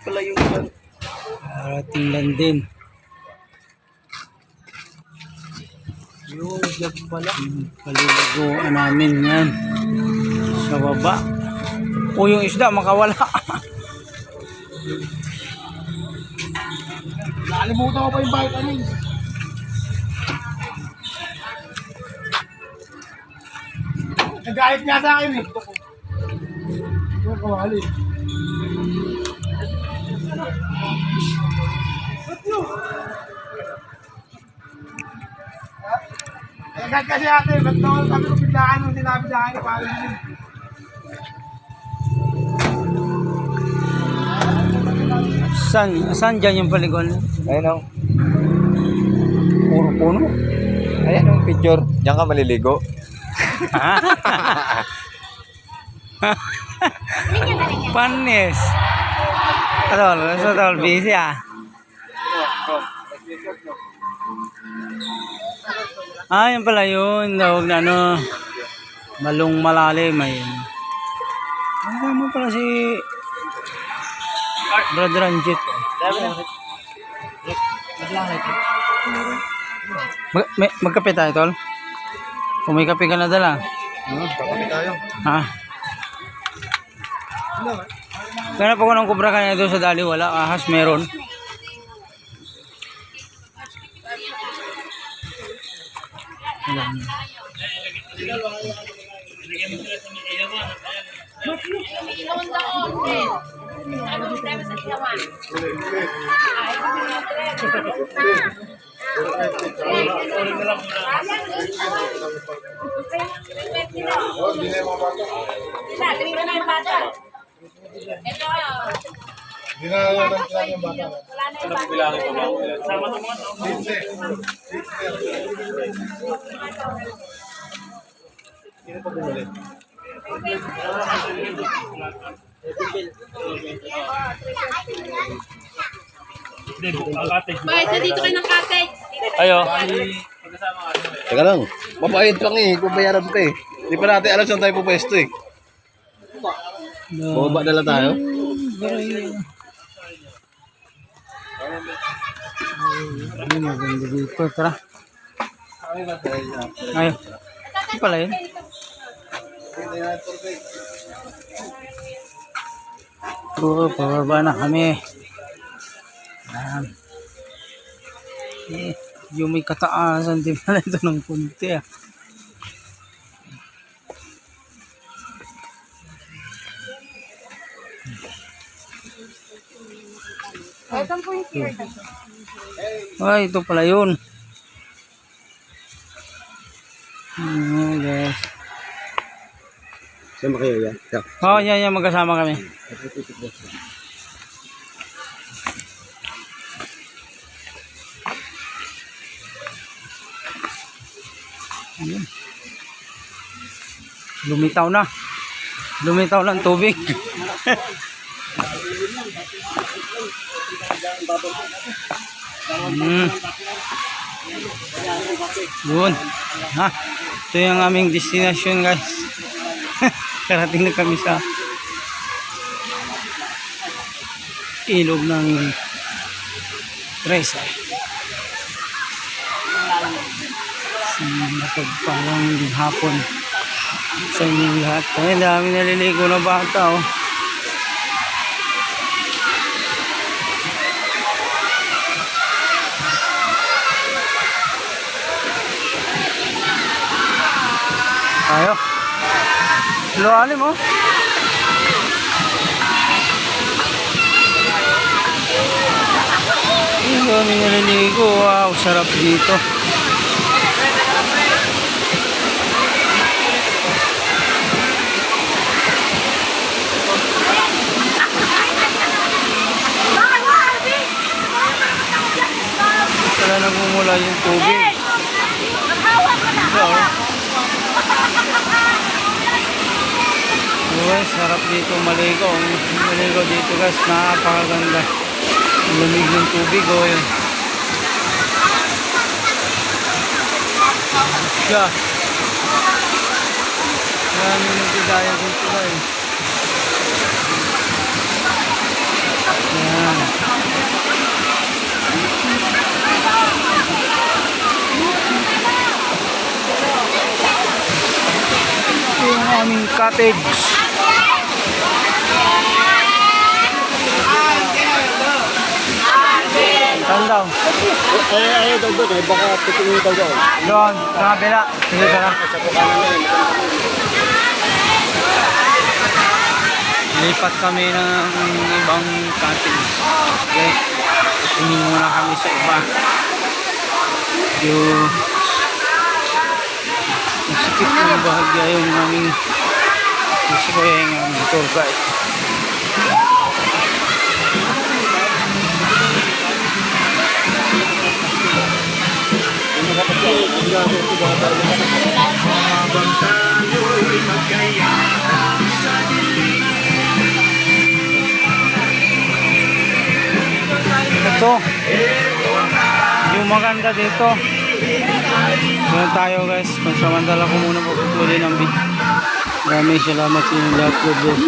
pala yung yan. Tingnan din. Yung vlog pala. Paliligoan namin yan. Sa baba. O yung isda makawala. Nakalimutan ko pa yung vitamin. Nagalit nga sa akin eh. Yung kawali. Nagalit kasi ate, ba't naman kami kung biglaan nung sinabi sa akin na parang yun. Saan dyan yung paliguan? Ayun o. Puro puno. Ayan yung picture. Diyan ka maliligo. Panis. Tol, busy ah. Yan pala yun. Huwag na ano. Malong malalim. Ayun. Ano pala si Brother Anjit. Magkape tayo, tol? Kung may kape ka na dala. Kakapi tayo. Ha? Kaya pa ko ng kubra kanina doon sa dali. Wala. Ahas meron. Bakit dito kayo ng cottage? Ayo. Teka lang. Mabait lang eh. Babayaran ka eh. Hindi pa natin alam saan tayo pupwesto eh. Bumaba na lang tayo. Maganda dito. Tara. Ayo. Ano pala yun? Pababa na kami. Yan. Yung may kataasan din pala ito ng kunti ah. Ay, ito pala yun. Guys. Sama kayo yan. Yan, magkasama kami. Ayan. Lumitaw na. Lumitaw ng tubig. Yun. Ito yung aming destination, guys. Karating na kami sa ilog ng Tresa. Napagpalang hapon sa inyong lahat. Ay, dami naliligo na bata, oh. Tayo. Lualim, oh. Ang dami naliligo. Wow, sarap dito. Wala nagmumula yung tubig. Guys, sarap dito maligo. Maligo dito, guys, napakaganda. Lamig ng tubig, oh. Yeah. Yan yung nagdidaya dito, guys. Yan. Cottage. Saan daw? Ay, daw doon eh. Baka tutungi daw daw. Doon, sa kabila. Sige, tara. Sa bukanan na yun. Lipat kami ng ibang cottage. Okay. Tingin muna kami sa iba. Yung masikip ng bahagya yung aming gusto ko yung tour guide. Ito yung maganda dito. Doon tayo guys. Pansamantala ko muna puputulin ang video. Maraming salamat sa inyong lahat. God bless.